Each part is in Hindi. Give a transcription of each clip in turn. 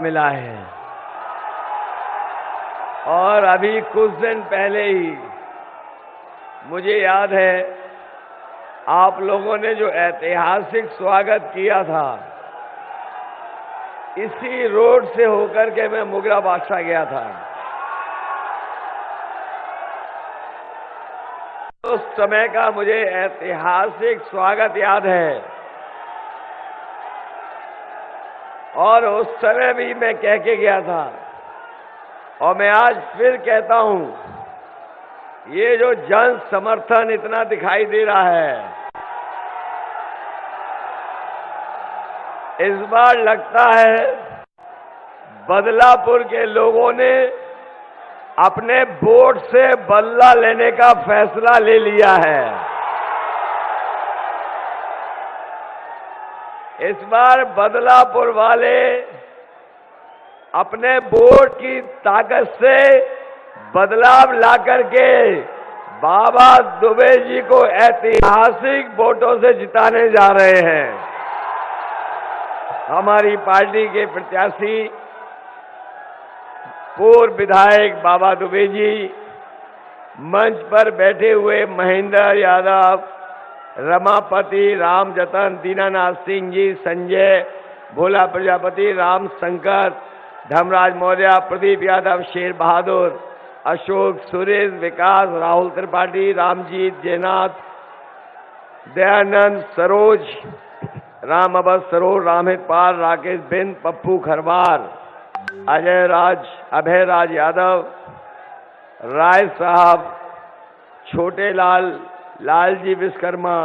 मिला है। और अभी कुछ दिन पहले ही मुझे याद है आप लोगों ने जो ऐतिहासिक स्वागत किया था, इसी रोड से होकर के मैं मुगरा बादशाह गया था। उस समय का मुझे ऐतिहासिक स्वागत याद है और उस समय भी मैं कह के गया था और मैं आज फिर कहता हूं, ये जो जन समर्थन इतना दिखाई दे रहा है, इस बार लगता है बदलापुर के लोगों ने अपने वोट से बदला लेने का फैसला ले लिया है। इस बार बदलापुर वाले अपने वोट की ताकत से बदलाव ला करके बाबा दुबे जी को ऐतिहासिक वोटों से जिताने जा रहे हैं। हमारी पार्टी के प्रत्याशी पूर्व विधायक बाबा दुबे जी, मंच पर बैठे हुए महेंद्र यादव, रमापति, रामजतन, दीनानाथ सिंह जी, संजय, भोला प्रजापति, राम शंकर, धर्मराज मौर्य, प्रदीप यादव, शेर बहादुर, अशोक, सुरेश, विकास, राहुल त्रिपाठी, रामजीत, जयनाथ, दयानंद, सरोज, राम अवध, सरोज, रामहित पाल, राकेश बिंद, पप्पू खरवार, अजय राज, अभय राज यादव, राय साहब, छोटे लाल, लालजी विश्वकर्मा,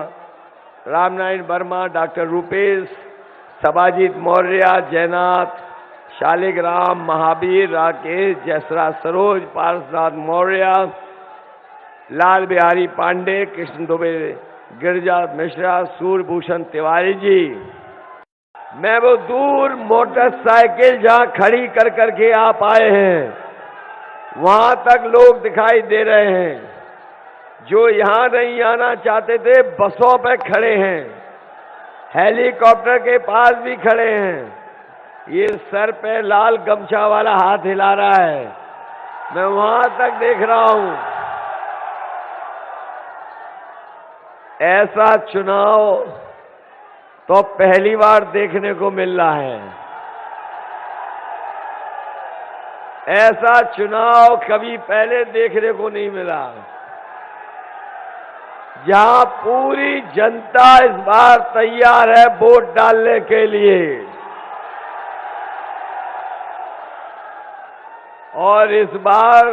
रामनारायण वर्मा, डॉक्टर रूपेश, सबाजीत मौर्य, जयनाथ, शालिग्राम, महावीर, राकेश, जसराज, सरोज, पारसनाथ मौर्य, लाल बिहारी पांडे, कृष्ण दुबे, गिरिजा मिश्रा, सूर्यभूषण तिवारी जी। मैं वो दूर मोटरसाइकिल जहां खड़ी कर करके आप आए हैं, वहां तक लोग दिखाई दे रहे हैं। जो यहां नहीं आना चाहते थे, बसों पे खड़े हैं, हेलीकॉप्टर के पास भी खड़े हैं। ये सर पे लाल गमछा वाला हाथ हिला रहा है, मैं वहां तक देख रहा हूं। ऐसा चुनाव तो पहली बार देखने को मिल रहा है। ऐसा चुनाव कभी पहले देखने को नहीं मिला, जहां पूरी जनता इस बार तैयार है वोट डालने के लिए। और इस बार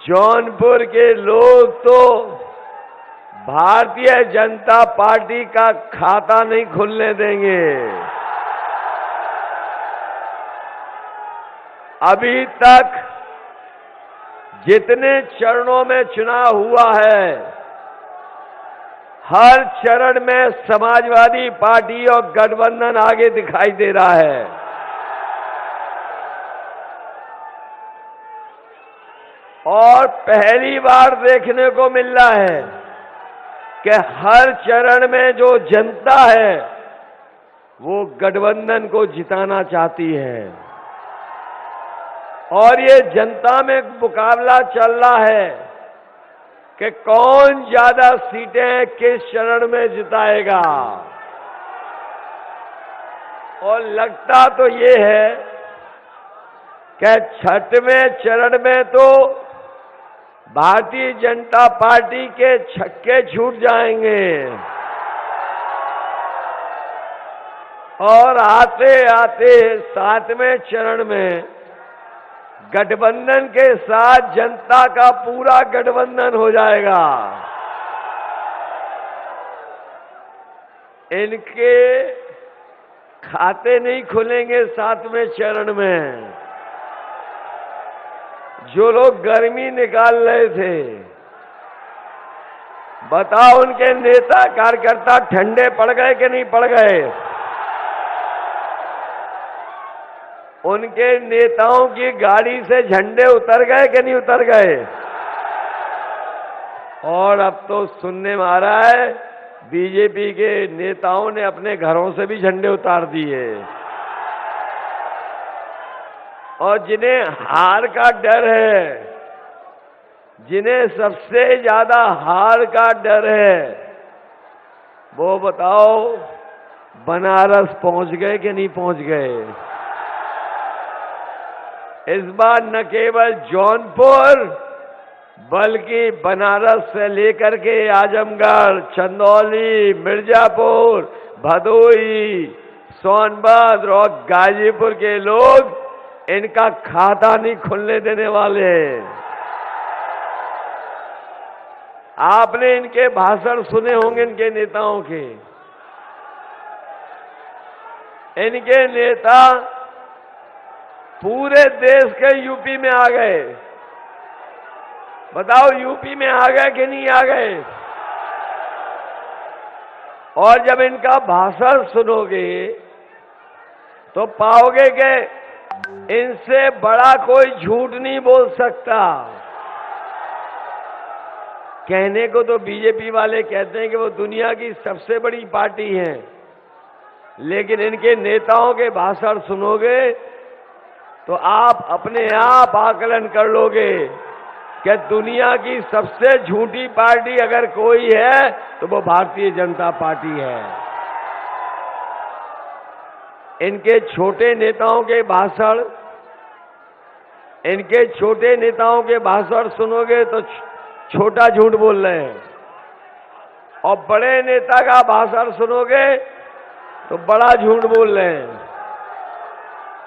जौनपुर के लोग तो भारतीय जनता पार्टी का खाता नहीं खुलने देंगे। अभी तक जितने चरणों में चुनाव हुआ है, हर चरण में समाजवादी पार्टी और गठबंधन आगे दिखाई दे रहा है। और पहली बार देखने को मिल रहा है कि हर चरण में जो जनता है वो गठबंधन को जिताना चाहती है। और ये जनता में मुकाबला चल रहा है कि कौन ज्यादा सीटें किस चरण में जिताएगा। और लगता तो ये है कि छठवें चरण में तो भारतीय जनता पार्टी के छक्के छूट जाएंगे और आते आते सातवें चरण में गठबंधन के साथ जनता का पूरा गठबंधन हो जाएगा। इनके खाते नहीं खुलेंगे सातवें चरण में। जो लोग गर्मी निकाल रहे थे, बताओ उनके नेता कार्यकर्ता ठंडे पड़ गए कि नहीं पड़ गए? उनके नेताओं की गाड़ी से झंडे उतर गए कि नहीं उतर गए? और अब तो सुनने में आ रहा है बीजेपी के नेताओं ने अपने घरों से भी झंडे उतार दिए। और जिन्हें हार का डर है, जिन्हें सबसे ज्यादा हार का डर है, वो बताओ बनारस पहुंच गए कि नहीं पहुंच गए? इस बार न केवल जौनपुर बल्कि बनारस से लेकर के आजमगढ़, चंदौली, मिर्जापुर, भदोही, सोनभद्र और गाजीपुर के लोग इनका खाता नहीं खुलने देने वाले। आपने इनके भाषण सुने होंगे, इनके नेताओं के। इनके नेता पूरे देश के यूपी में आ गए। बताओ यूपी में आ गए कि नहीं आ गए? और जब इनका भाषण सुनोगे तो पाओगे कि इनसे बड़ा कोई झूठ नहीं बोल सकता। कहने को तो बीजेपी वाले कहते हैं कि वो दुनिया की सबसे बड़ी पार्टी है, लेकिन इनके नेताओं के भाषण सुनोगे तो आप अपने आप आकलन कर लोगे कि दुनिया की सबसे झूठी पार्टी अगर कोई है तो वो भारतीय जनता पार्टी है। इनके छोटे नेताओं के भाषण, इनके छोटे नेताओं के भाषण सुनोगे तो छोटा झूठ बोल रहे हैं, और बड़े नेता का भाषण सुनोगे तो बड़ा झूठ बोल रहे हैं।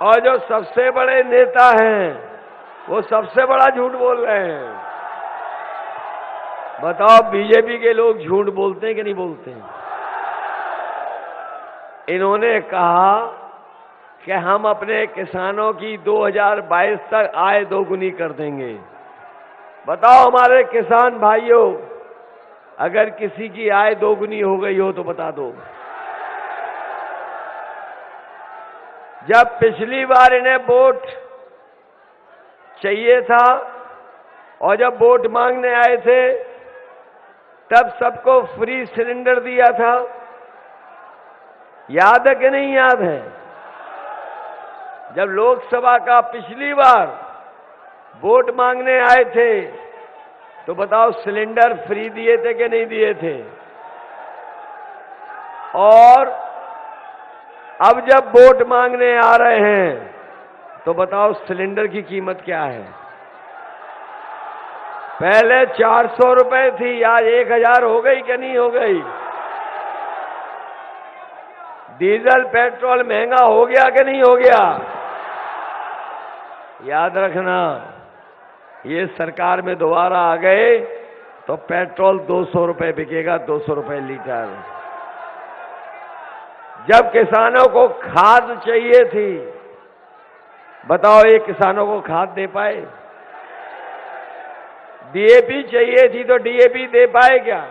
और जो सबसे बड़े नेता हैं वो सबसे बड़ा झूठ बोल रहे हैं। बताओ बीजेपी के लोग झूठ बोलते हैं कि नहीं बोलते हैं? इन्होंने कहा कि हम अपने किसानों की 2022 तक आय दोगुनी कर देंगे। बताओ हमारे किसान भाइयों, अगर किसी की आय दोगुनी हो गई हो तो बता दो। जब पिछली बार इन्हें वोट चाहिए था और जब वोट मांगने आए थे तब सबको फ्री सिलेंडर दिया था, याद है कि नहीं याद है? जब लोकसभा का पिछली बार वोट मांगने आए थे तो बताओ सिलेंडर फ्री दिए थे कि नहीं दिए थे? और अब जब वोट मांगने आ रहे हैं तो बताओ सिलेंडर की कीमत क्या है? पहले 400 रुपए थी, आज 1000 हो गई कि नहीं हो गई? डीजल पेट्रोल महंगा हो गया कि नहीं हो गया? याद रखना, ये सरकार में दोबारा आ गए तो पेट्रोल 200 रुपए बिकेगा, 200 रुपए लीटर। जब किसानों को खाद चाहिए थी, बताओ ये किसानों को खाद दे पाए? डीएपी चाहिए थी तो डीएपी दे पाए क्या?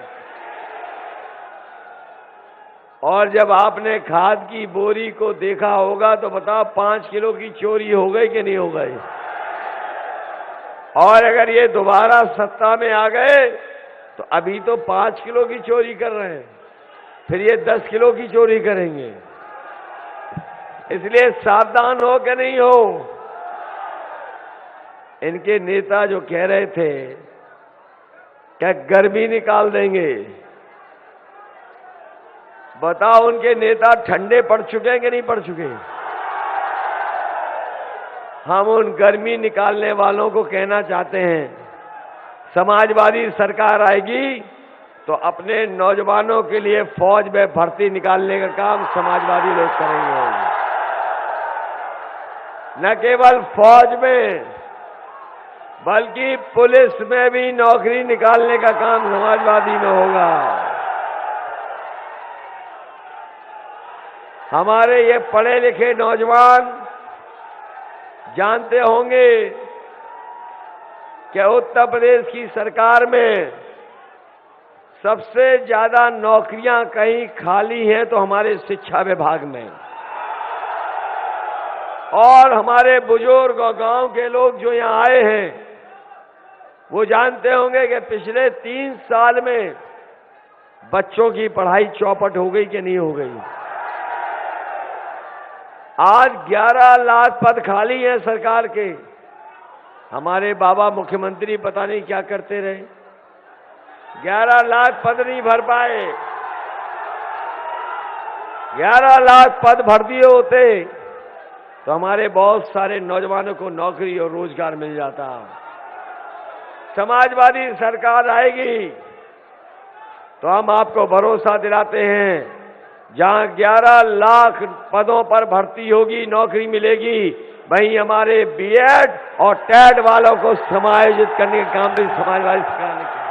और जब आपने खाद की बोरी को देखा होगा तो बताओ 5 किलो की चोरी हो गई कि नहीं हो गई? और अगर ये दोबारा सत्ता में आ गए तो अभी तो 5 किलो की चोरी कर रहे हैं, फिर ये 10 किलो की चोरी करेंगे। इसलिए सावधान हो कि नहीं हो? इनके नेता जो कह रहे थे क्या गर्मी निकाल देंगे, बताओ उनके नेता ठंडे पड़ चुके हैं कि नहीं पड़ चुके? हम उन गर्मी निकालने वालों को कहना चाहते हैं, समाजवादी सरकार आएगी तो अपने नौजवानों के लिए फौज में भर्ती निकालने का काम समाजवादी लोग करेंगे। न केवल फौज में बल्कि पुलिस में भी नौकरी निकालने का काम समाजवादी में होगा। हमारे ये पढ़े लिखे नौजवान जानते होंगे कि उत्तर प्रदेश की सरकार में सबसे ज्यादा नौकरियां कहीं खाली हैं तो हमारे शिक्षा विभाग में। और हमारे बुजुर्ग और गांव के लोग जो यहां आए हैं वो जानते होंगे कि पिछले 3 साल में बच्चों की पढ़ाई चौपट हो गई कि नहीं हो गई? आज 11 लाख पद खाली हैं सरकार के। हमारे बाबा मुख्यमंत्री पता नहीं क्या करते रहे, 11 लाख पद नहीं भर पाए। 11 लाख पद भर दिए होते तो हमारे बहुत सारे नौजवानों को नौकरी और रोजगार मिल जाता। समाजवादी सरकार आएगी तो हम आपको भरोसा दिलाते हैं, जहां 11 लाख पदों पर भर्ती होगी, नौकरी मिलेगी, वहीं हमारे बीएड और टेट वालों को समायोजित करने का काम भी समाजवादी सरकार ने किया।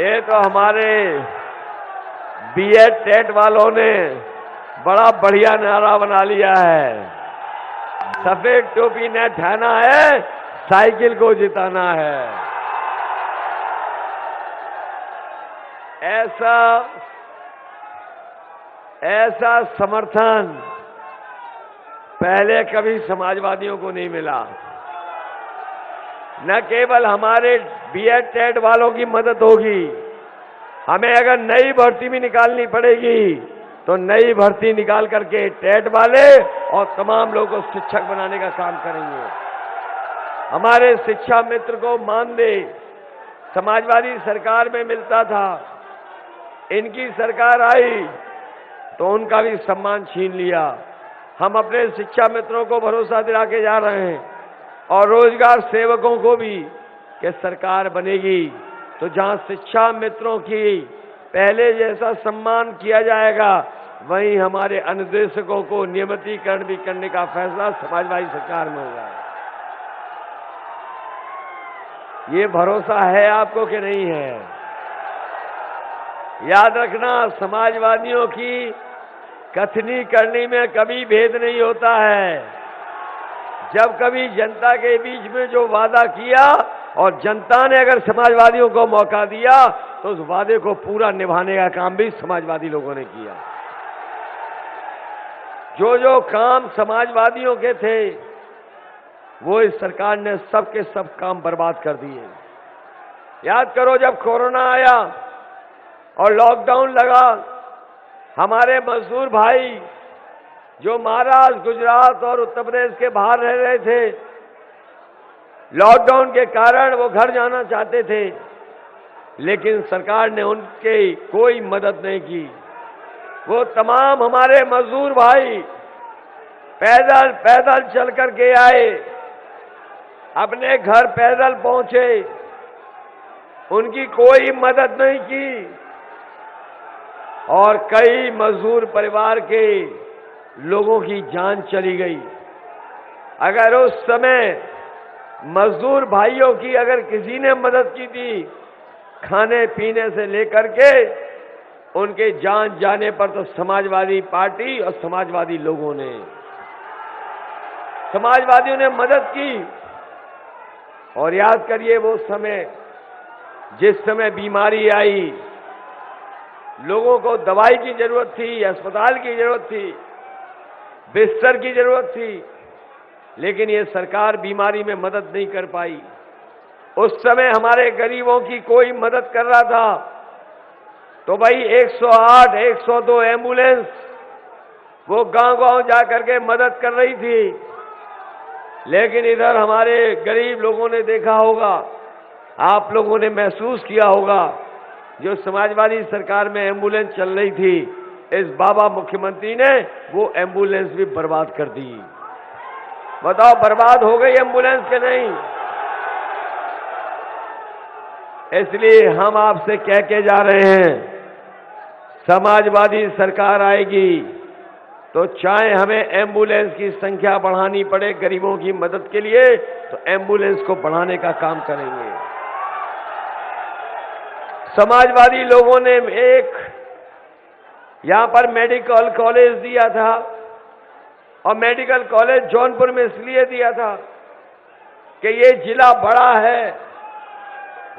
ये तो हमारे बीएड टेट वालों ने बड़ा बढ़िया नारा बना लिया है, सफेद टोपी ने ठहना है, साइकिल को जिताना है। ऐसा समर्थन पहले कभी समाजवादियों को नहीं मिला। न केवल हमारे बीएड टेट वालों की मदद होगी, हमें अगर नई भर्ती भी निकालनी पड़ेगी तो नई भर्ती निकाल करके टेट वाले और तमाम लोगों को शिक्षक बनाने का काम करेंगे। हमारे शिक्षा मित्र को मानदेय समाजवादी सरकार में मिलता था, इनकी सरकार आई तो उनका भी सम्मान छीन लिया। हम अपने शिक्षा मित्रों को भरोसा दिला के जा रहे हैं और रोजगार सेवकों को भी कि सरकार बनेगी तो जहां शिक्षा मित्रों की पहले जैसा सम्मान किया जाएगा, वहीं हमारे अनुदेशकों को नियमितीकरण भी करने का फैसला समाजवादी सरकार में होगा। ये भरोसा है आपको कि नहीं है? याद रखना, समाजवादियों की कथनी करनी में कभी भेद नहीं होता है। जब कभी जनता के बीच में जो वादा किया और जनता ने अगर समाजवादियों को मौका दिया तो उस वादे को पूरा निभाने का काम भी समाजवादी लोगों ने किया। जो जो काम समाजवादियों के थे वो इस सरकार ने सबके सब काम बर्बाद कर दिए। याद करो, जब कोरोना आया और लॉकडाउन लगा, हमारे मजदूर भाई जो महाराष्ट्र, गुजरात और उत्तर प्रदेश के बाहर रह रहे थे, लॉकडाउन के कारण वो घर जाना चाहते थे, लेकिन सरकार ने उनकी कोई मदद नहीं की। वो तमाम हमारे मजदूर भाई पैदल पैदल चल कर के आए, अपने घर पैदल पहुंचे, उनकी कोई मदद नहीं की और कई मजदूर परिवार के लोगों की जान चली गई। अगर उस समय मजदूर भाइयों की अगर किसी ने मदद की थी, खाने पीने से लेकर के उनके जान जाने पर, तो समाजवादी पार्टी और समाजवादी लोगों ने, समाजवादियों ने मदद की। और याद करिए वो समय, जिस समय बीमारी आई, लोगों को दवाई की जरूरत थी, अस्पताल की जरूरत थी, बिस्तर की जरूरत थी, लेकिन ये सरकार बीमारी में मदद नहीं कर पाई। उस समय हमारे गरीबों की कोई मदद कर रहा था तो भाई 108, 102 एम्बुलेंस वो गांव-गांव जाकर के मदद कर रही थी। लेकिन इधर हमारे गरीब लोगों ने देखा होगा, आप लोगों ने महसूस किया होगा, जो समाजवादी सरकार में एम्बुलेंस चल रही थी, इस बाबा मुख्यमंत्री ने वो एम्बुलेंस भी बर्बाद कर दी। बताओ, बर्बाद हो गई एम्बुलेंस के नहीं? इसलिए हम आपसे कह के जा रहे हैं, समाजवादी सरकार आएगी तो चाहे हमें एम्बुलेंस की संख्या बढ़ानी पड़े गरीबों की मदद के लिए, तो एम्बुलेंस को बढ़ाने का काम करेंगे। समाजवादी लोगों ने एक यहां पर मेडिकल कॉलेज दिया था, और मेडिकल कॉलेज जौनपुर में इसलिए दिया था कि ये जिला बड़ा है,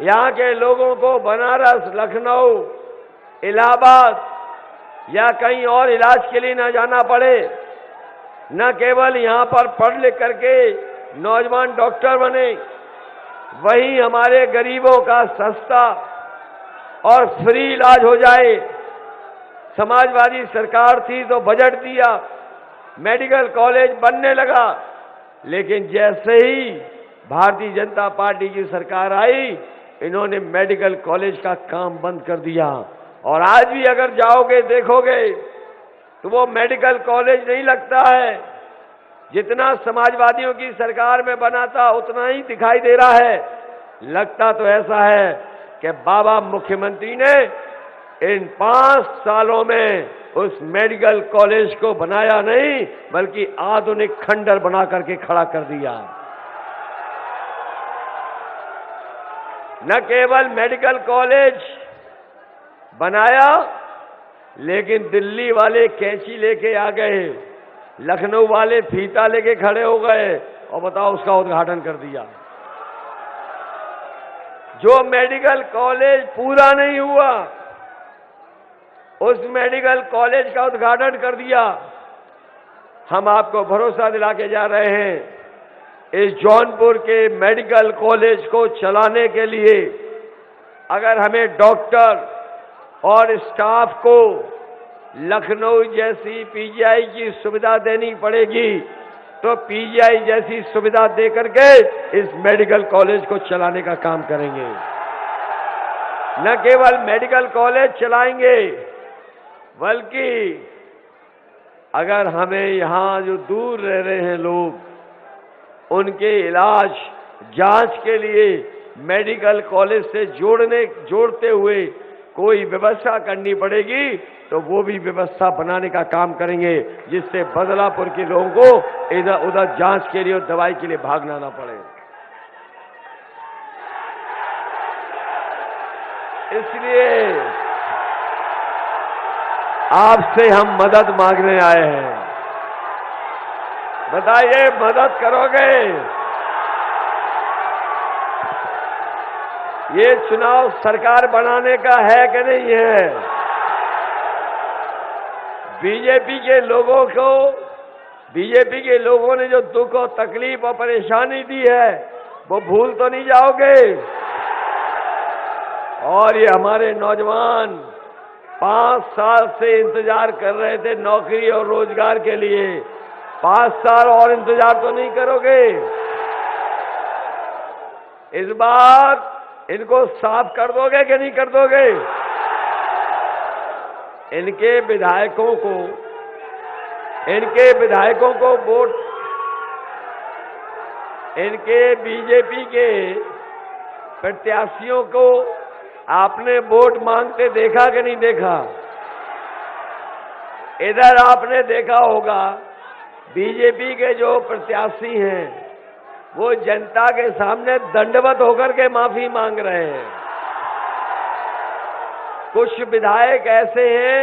यहां के लोगों को बनारस, लखनऊ, इलाहाबाद या कहीं और इलाज के लिए न जाना पड़े। न केवल यहां पर पढ़ लिख करके नौजवान डॉक्टर बने, वहीं हमारे गरीबों का सस्ता और फ्री इलाज हो जाए। समाजवादी सरकार थी तो बजट दिया, मेडिकल कॉलेज बनने लगा। लेकिन जैसे ही भारतीय जनता पार्टी की सरकार आई, इन्होंने मेडिकल कॉलेज का काम बंद कर दिया। और आज भी अगर जाओगे देखोगे तो वो मेडिकल कॉलेज नहीं लगता है। जितना समाजवादियों की सरकार में बना था उतना ही दिखाई दे रहा है। लगता तो ऐसा है कि बाबा मुख्यमंत्री ने इन 5 सालों में उस मेडिकल कॉलेज को बनाया नहीं, बल्कि आधुनिक खंडर बना करके खड़ा कर दिया। न केवल मेडिकल कॉलेज बनाया, लेकिन दिल्ली वाले कैंची लेके आ गए, लखनऊ वाले फीता लेके खड़े हो गए और बताओ उसका उद्घाटन कर दिया। जो मेडिकल कॉलेज पूरा नहीं हुआ, उस मेडिकल कॉलेज का उद्घाटन कर दिया। हम आपको भरोसा दिला के जा रहे हैं, इस जौनपुर के मेडिकल कॉलेज को चलाने के लिए अगर हमें डॉक्टर और स्टाफ को लखनऊ जैसी पीजीआई की सुविधा देनी पड़ेगी, तो पीजीआई जैसी सुविधा दे करके इस मेडिकल कॉलेज को चलाने का काम करेंगे। न केवल मेडिकल कॉलेज चलाएंगे, बल्कि अगर हमें यहां जो दूर रह रहे हैं लोग, उनके इलाज जांच के लिए मेडिकल कॉलेज से जोड़ते हुए कोई व्यवस्था करनी पड़ेगी, तो वो भी व्यवस्था बनाने का काम करेंगे, जिससे बदलापुर के लोगों को इधर उधर जांच के लिए और दवाई के लिए भागना ना पड़े। इसलिए आपसे हम मदद मांगने आए हैं। बताइए, मदद करोगे? ये चुनाव सरकार बनाने का है कि नहीं है? बीजेपी के लोगों ने जो दुख और तकलीफ और परेशानी दी है, वो भूल तो नहीं जाओगे? और ये हमारे नौजवान 5 साल से इंतजार कर रहे थे नौकरी और रोजगार के लिए। 5 साल और इंतजार तो नहीं करोगे? इस बार इनको साफ कर दोगे कि नहीं कर दोगे? इनके विधायकों को वोट, इनके बीजेपी के प्रत्याशियों को आपने वोट मांगते देखा कि नहीं देखा? इधर आपने देखा होगा, बीजेपी के जो प्रत्याशी हैं वो जनता के सामने दंडवत होकर के माफी मांग रहे हैं। कुछ विधायक ऐसे हैं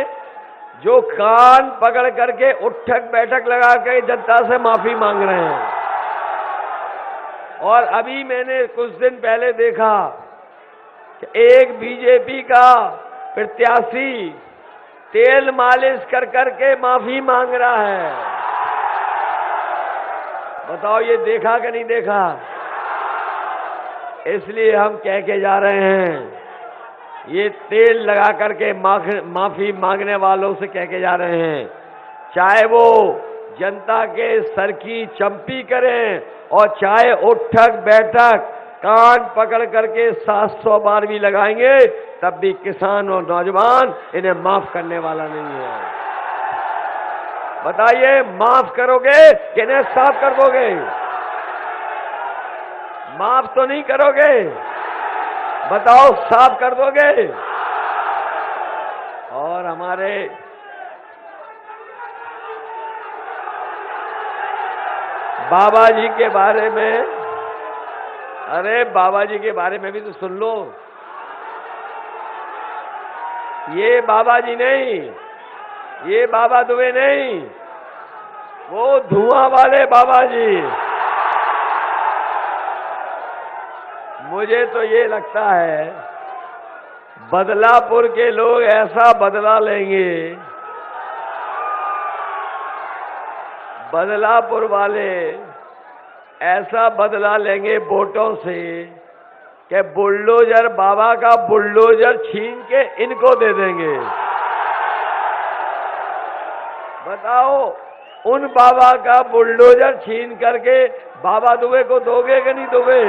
जो कान पकड़ करके उठक बैठक लगा के जनता से माफी मांग रहे हैं। और अभी मैंने कुछ दिन पहले देखा कि एक बीजेपी का प्रत्याशी तेल मालिश कर करके माफी मांग रहा है। बताओ, ये देखा कि नहीं देखा? इसलिए हम कह के जा रहे हैं, ये तेल लगा करके माफी मांगने वालों से कह के जा रहे हैं, चाहे वो जनता के सर की चंपी करें और चाहे उठक बैठक कान पकड़ करके 700 बार भी लगाएंगे, तब भी किसान और नौजवान इन्हें माफ करने वाला नहीं है। बताइए, माफ करोगे कि इन्हें साफ कर दोगे? माफ तो नहीं करोगे? बताओ, साफ कर दोगे? और हमारे बाबा जी के बारे में, अरे बाबा जी के बारे में भी तो सुन लो। ये बाबा जी नहीं, ये बाबा दुबे नहीं, वो धुआं वाले बाबा जी। मुझे तो ये लगता है बदलापुर के लोग ऐसा बदला लेंगे, बदलापुर वाले ऐसा बदला लेंगे वोटों से कि बुलडोजर, बाबा का बुलडोजर छीन के इनको दे देंगे। बताओ, उन बाबा का बुलडोजर छीन करके बाबा दुबे को दोगे कि नहीं दोगे?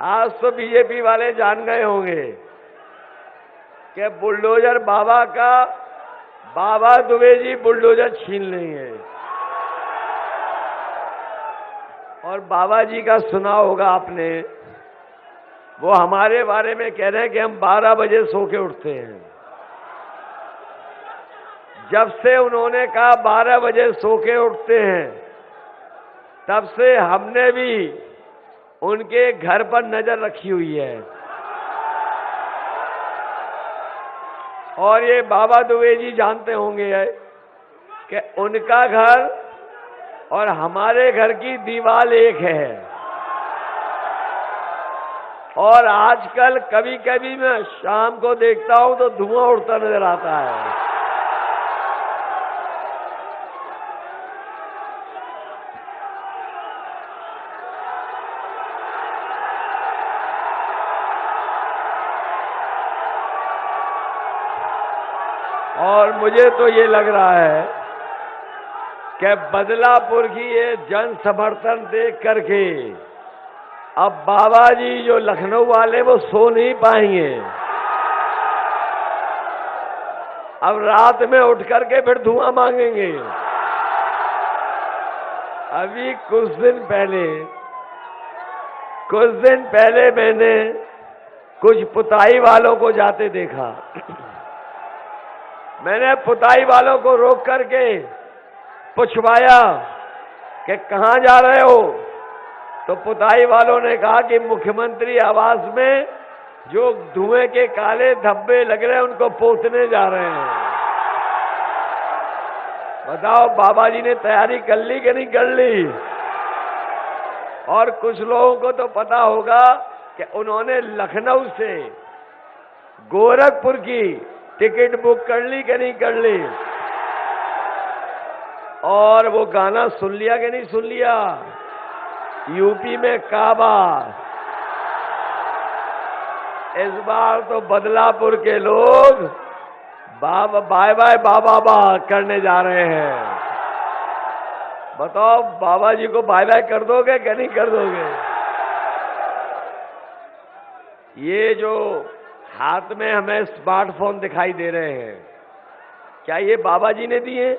आज तो बीजेपी वाले जान गए होंगे कि बुलडोजर बाबा का, बाबा दुबे जी बुलडोजर छीन लेंगे। और बाबा जी का सुना होगा आपने, वो हमारे बारे में कह रहे हैं कि हम 12 बजे सो के उठते हैं। जब से उन्होंने कहा 12 बजे सो के उठते हैं, तब से हमने भी उनके घर पर नजर रखी हुई है। और ये बाबा दुबे जी जानते होंगे कि उनका घर और हमारे घर की दीवार एक है। और आजकल कभी कभी मैं शाम को देखता हूं तो धुआं उड़ता नजर आता है। और मुझे तो ये लग रहा है कि बदलापुर की ये जन समर्थन देख करके अब बाबा जी जो लखनऊ वाले वो सो नहीं पाएंगे। अब रात में उठ करके फिर धुआं मांगेंगे। अभी कुछ दिन पहले मैंने कुछ पुताई वालों को जाते देखा। मैंने पुताई वालों को रोक करके पूछवाया कि कहां जा रहे हो? तो पुताई वालों ने कहा कि मुख्यमंत्री आवास में जो धुएं के काले धब्बे लग रहे हैं उनको पोंछने जा रहे हैं। बताओ, बाबा जी ने तैयारी कर ली कि नहीं कर ली? और कुछ लोगों को तो पता होगा कि उन्होंने लखनऊ से गोरखपुर की टिकट बुक कर ली कि नहीं कर ली? और वो गाना सुन लिया कि नहीं सुन लिया? यूपी में काबा। इस बार तो बदलापुर के लोग बाबा बाय बाय बाबा बा करने जा रहे हैं। बताओ, बाबा जी को बाय बाय कर दोगे कि नहीं कर दोगे? ये जो हाथ में हमें स्मार्टफोन दिखाई दे रहे हैं, क्या ये बाबा जी ने दिए?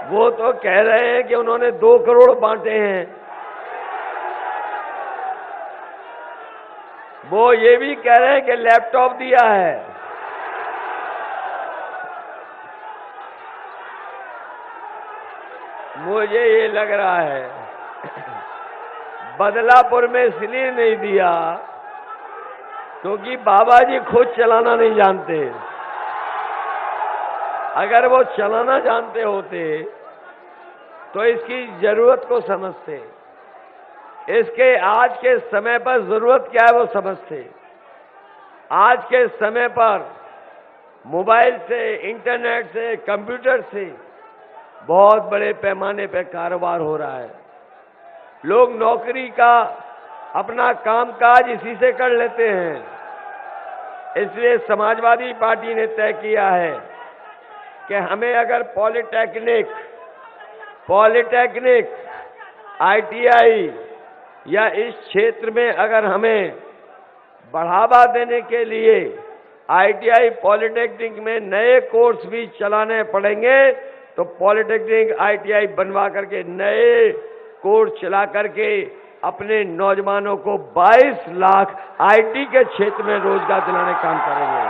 वो तो कह रहे हैं कि उन्होंने 2 करोड़ बांटे हैं। वो ये भी कह रहे हैं कि लैपटॉप दिया है। मुझे ये लग रहा है बदलापुर में इसलिए नहीं दिया क्योंकि बाबा जी खुद चलाना नहीं जानते। अगर वो चलाना जानते होते तो इसकी जरूरत को समझते, इसके आज के समय पर जरूरत क्या है वो समझते। आज के समय पर मोबाइल से, इंटरनेट से, कंप्यूटर से बहुत बड़े पैमाने पर कारोबार हो रहा है। लोग नौकरी का अपना कामकाज इसी से कर लेते हैं। इसलिए समाजवादी पार्टी ने तय किया है कि हमें अगर पॉलिटेक्निक, ITI या इस क्षेत्र में अगर हमें बढ़ावा देने के लिए ITI पॉलिटेक्निक में नए कोर्स भी चलाने पड़ेंगे तो पॉलिटेक्निक ITI बनवा करके नए कोर्स चला करके अपने नौजवानों को 22 लाख IT के क्षेत्र में रोजगार दिलाने का काम करेंगे।